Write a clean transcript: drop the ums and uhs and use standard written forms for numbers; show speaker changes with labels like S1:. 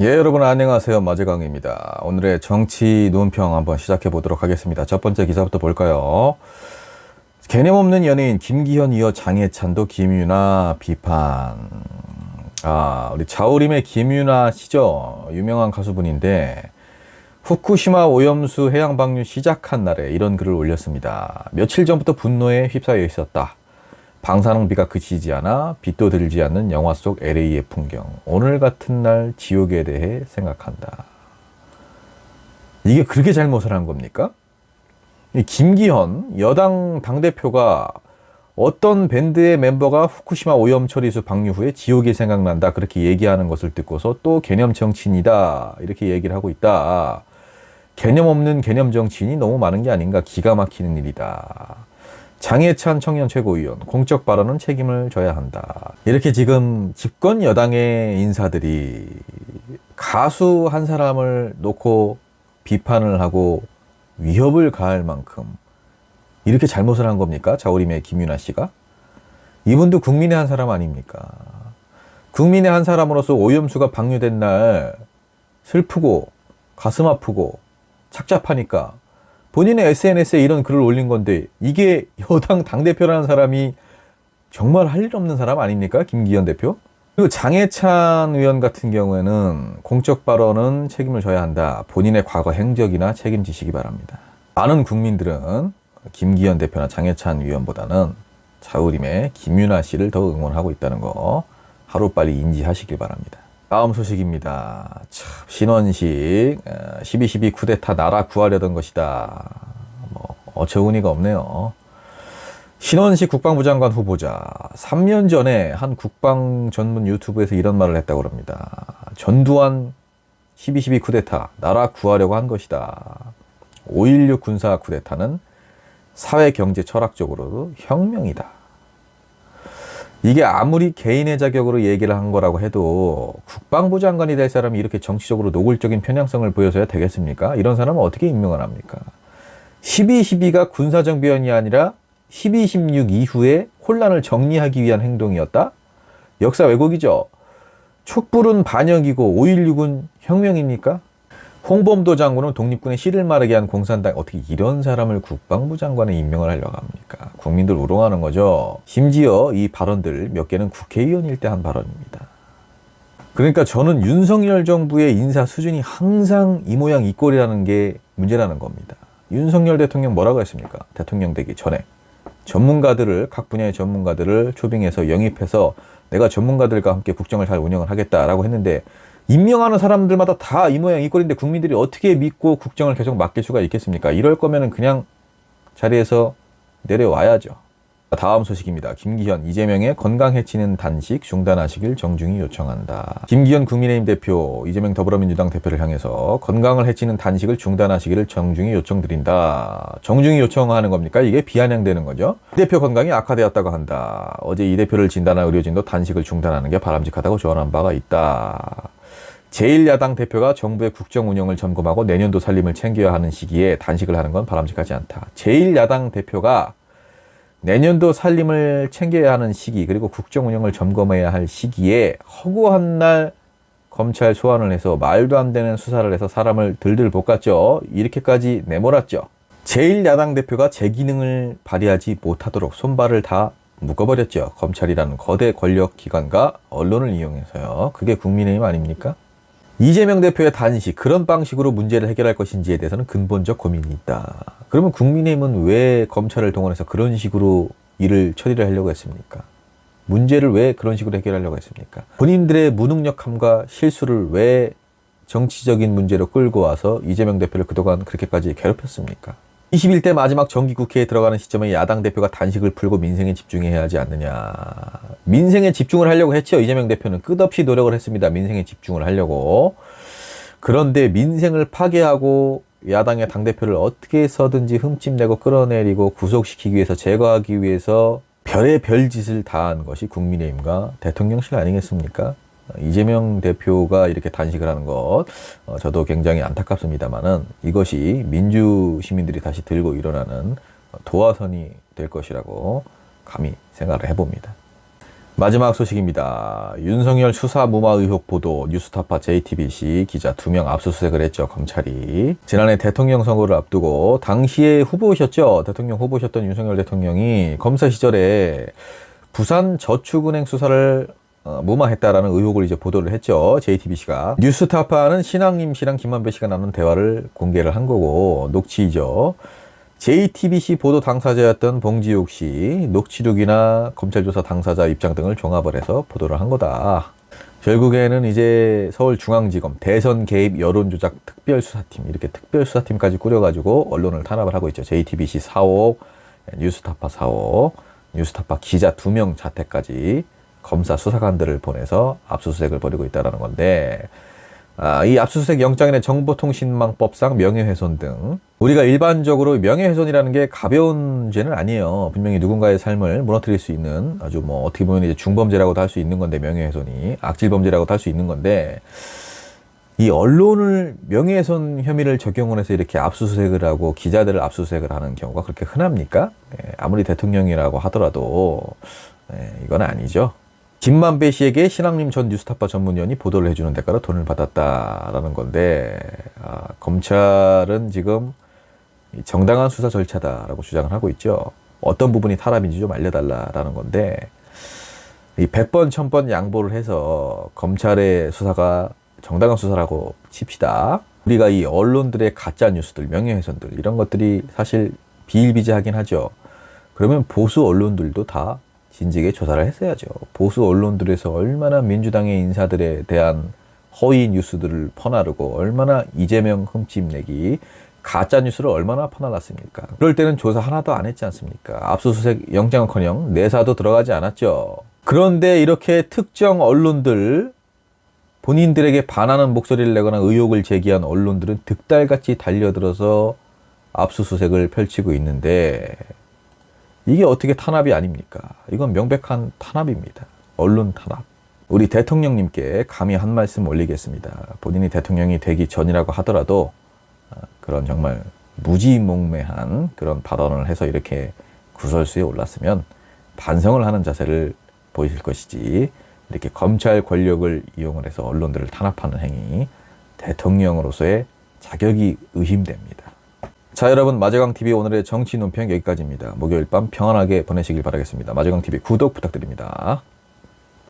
S1: 예, 여러분 안녕하세요. 마재강입니다. 오늘의 정치 논평 한번 시작해 보도록 하겠습니다. 첫 번째 기사부터 볼까요? 개념 없는 연예인 김기현 이어 장해찬도 김유나 비판. 우리 자우림의 김유나 씨죠. 유명한 가수분인데 후쿠시마 오염수 해양 방류 시작한 날에 이런 글을 올렸습니다. 며칠 전부터 분노에 휩싸여 있었다. 방사능비가 그치지 않아 빛도 들지 않는 영화 속 LA의 풍경. 오늘 같은 날 지옥에 대해 생각한다. 이게 그렇게 잘못을 한 겁니까? 이 김기현 여당 당대표가 어떤 밴드의 멤버가 후쿠시마 오염 처리수 방류 후에 지옥이 생각난다 그렇게 얘기하는 것을 듣고서 또 개념 정치인이다 이렇게 얘기를 하고 있다. 개념 없는 개념 정치인이 너무 많은 게 아닌가, 기가 막히는 일이다. 장해찬 청년 최고위원, 공적 발언은 책임을 져야 한다. 이렇게 지금 집권 여당의 인사들이 가수 한 사람을 놓고 비판을 하고 위협을 가할 만큼 이렇게 잘못을 한 겁니까? 자우림의 김유나 씨가? 이분도 국민의 한 사람 아닙니까? 국민의 한 사람으로서 오염수가 방류된 날 슬프고 가슴 아프고 착잡하니까 본인의 SNS에 이런 글을 올린 건데, 이게 여당 당대표라는 사람이 정말 할 일 없는 사람 아닙니까? 김기현 대표? 그리고 장해찬 의원 같은 경우에는 공적 발언은 책임을 져야 한다. 본인의 과거 행적이나 책임지시기 바랍니다. 많은 국민들은 김기현 대표나 장해찬 의원보다는 자우림의 김유나 씨를 더 응원하고 있다는 거 하루빨리 인지하시길 바랍니다. 다음 소식입니다. 참, 신원식 12.12 쿠데타 나라 구하려던 것이다. 어처구니가 없네요. 신원식 국방부 장관 후보자 3년 전에 한 국방 전문 유튜브에서 이런 말을 했다고 합니다. 전두환 12.12 쿠데타 나라 구하려고 한 것이다. 5.16 군사 쿠데타는 사회 경제 철학적으로도 혁명이다. 이게 아무리 개인의 자격으로 얘기를 한 거라고 해도 국방부 장관이 될 사람이 이렇게 정치적으로 노골적인 편향성을 보여서야 되겠습니까? 이런 사람은 어떻게 임명을 합니까? 12.12가 군사정비원이 아니라 12.16 이후에 혼란을 정리하기 위한 행동이었다? 역사 왜곡이죠. 촛불은 반역이고 5.16은 혁명입니까? 홍범도 장군은 독립군의 씨를 마르게 한 공산당, 어떻게 이런 사람을 국방부 장관에 임명을 하려고 합니까? 국민들 우롱하는 거죠. 심지어 이 발언들 몇 개는 국회의원일 때 한 발언입니다. 그러니까 저는 윤석열 정부의 인사 수준이 항상 이 모양 이 꼴이라는 게 문제라는 겁니다. 윤석열 대통령 뭐라고 했습니까? 대통령 되기 전에 전문가들을, 각 분야의 전문가들을 초빙해서 영입해서 내가 전문가들과 함께 국정을 잘 운영을 하겠다라고 했는데, 임명하는 사람들마다 다 이 모양 이 꼴인데 국민들이 어떻게 믿고 국정을 계속 맡길 수가 있겠습니까? 이럴 거면은 그냥 자리에서 내려와야죠. 다음 소식입니다. 김기현, 이재명의 건강 해치는 단식 중단하시길 정중히 요청한다. 김기현 국민의힘 대표, 이재명 더불어민주당 대표를 향해서 건강을 해치는 단식을 중단하시기를 정중히 요청드린다. 정중히 요청하는 겁니까? 이게 비아냥되는 거죠. 이 대표 건강이 악화되었다고 한다. 어제 이 대표를 진단한 의료진도 단식을 중단하는 게 바람직하다고 조언한 바가 있다. 제1야당 대표가 정부의 국정 운영을 점검하고 내년도 살림을 챙겨야 하는 시기에 단식을 하는 건 바람직하지 않다. 제1야당 대표가 내년도 살림을 챙겨야 하는 시기, 그리고 국정 운영을 점검해야 할 시기에 허구한 날 검찰 소환을 해서 말도 안 되는 수사를 해서 사람을 들들 볶았죠. 이렇게까지 내몰았죠. 제1야당 대표가 제 기능을 발휘하지 못하도록 손발을 다 묶어버렸죠. 검찰이라는 거대 권력기관과 언론을 이용해서요. 그게 국민의힘 아닙니까? 이재명 대표의 단식, 그런 방식으로 문제를 해결할 것인지에 대해서는 근본적 고민이 있다. 그러면 국민의힘은 왜 검찰을 동원해서 그런 식으로 일을 처리를 하려고 했습니까? 문제를 왜 그런 식으로 해결하려고 했습니까? 본인들의 무능력함과 실수를 왜 정치적인 문제로 끌고 와서 이재명 대표를 그동안 그렇게까지 괴롭혔습니까? 21대 마지막 정기국회에 들어가는 시점에 야당 대표가 단식을 풀고 민생에 집중해야 하지 않느냐. 민생에 집중을 하려고 했죠. 이재명 대표는 끝없이 노력을 했습니다. 민생에 집중을 하려고. 그런데 민생을 파괴하고 야당의 당대표를 어떻게 해서든지 흠집내고 끌어내리고 구속시키기 위해서, 제거하기 위해서 별의 별짓을 다한 것이 국민의힘과 대통령실 아니겠습니까? 이재명 대표가 이렇게 단식을 하는 것, 저도 굉장히 안타깝습니다만은 이것이 민주 시민들이 다시 들고 일어나는 도화선이 될 것이라고 감히 생각을 해봅니다. 마지막 소식입니다. 윤석열 수사 무마 의혹 보도 뉴스타파 JTBC 기자 2명 압수수색을 했죠. 검찰이. 지난해 대통령 선거를 앞두고 당시에 후보셨죠. 대통령 후보셨던 윤석열 대통령이 검사 시절에 부산 저축은행 수사를 무마했다라는 의혹을 이제 보도를 했죠. JTBC가. 뉴스타파는 신앙임 씨랑 김만배 씨가 나눈 대화를 공개를 한 거고 녹취죠. JTBC 보도 당사자였던 봉지욱 씨, 녹취록이나 검찰조사 당사자 입장 등을 종합을 해서 보도를 한 거다. 결국에는 이제 서울중앙지검 대선 개입 여론조작 특별수사팀, 이렇게 특별수사팀까지 꾸려가지고 언론을 탄압을 하고 있죠. JTBC 사옥, 뉴스타파 사옥, 뉴스타파 기자 2명 자택까지 검사 수사관들을 보내서 압수수색을 벌이고 있다는 건데, 이 압수수색 영장에는 정보통신망법상 명예훼손 등, 우리가 일반적으로 명예훼손이라는 게 가벼운 죄는 아니에요. 분명히 누군가의 삶을 무너뜨릴 수 있는 아주 뭐 어떻게 보면 이제 중범죄라고도 할 수 있는 건데, 명예훼손이 악질범죄라고도 할 수 있는 건데, 이 언론을 명예훼손 혐의를 적용을 해서 이렇게 압수수색을 하고 기자들을 압수수색을 하는 경우가 그렇게 흔합니까? 아무리 대통령이라고 하더라도 이건 아니죠. 김만배 씨에게 신앙림 전 뉴스타파 전문위원이 보도를 해주는 대가로 돈을 받았다라는 건데, 검찰은 지금 정당한 수사 절차다라고 주장을 하고 있죠. 어떤 부분이 탄압인지 좀 알려달라라는 건데, 이 100번, 1000번 양보를 해서 검찰의 수사가 정당한 수사라고 칩시다. 우리가 이 언론들의 가짜 뉴스들, 명예훼손들 이런 것들이 사실 비일비재하긴 하죠. 그러면 보수 언론들도 다 진지하게 조사를 했어야죠. 보수 언론들에서 얼마나 민주당의 인사들에 대한 허위 뉴스들을 퍼나르고 얼마나 이재명 흠집내기 가짜 뉴스를 얼마나 퍼날랐습니까? 그럴 때는 조사 하나도 안 했지 않습니까? 압수수색 영장은커녕 내사도 들어가지 않았죠. 그런데 이렇게 특정 언론들, 본인들에게 반하는 목소리를 내거나 의혹을 제기한 언론들은 득달같이 달려들어서 압수수색을 펼치고 있는데, 이게 어떻게 탄압이 아닙니까? 이건 명백한 탄압입니다. 언론 탄압. 우리 대통령님께 감히 한 말씀 올리겠습니다. 본인이 대통령이 되기 전이라고 하더라도 그런 정말 무지몽매한 그런 발언을 해서 이렇게 구설수에 올랐으면 반성을 하는 자세를 보이실 것이지, 이렇게 검찰 권력을 이용을 해서 언론들을 탄압하는 행위, 대통령으로서의 자격이 의심됩니다. 자, 여러분, 마제강TV 오늘의 정치 논평 여기까지입니다. 목요일 밤 평안하게 보내시길 바라겠습니다. 마제강TV 구독 부탁드립니다.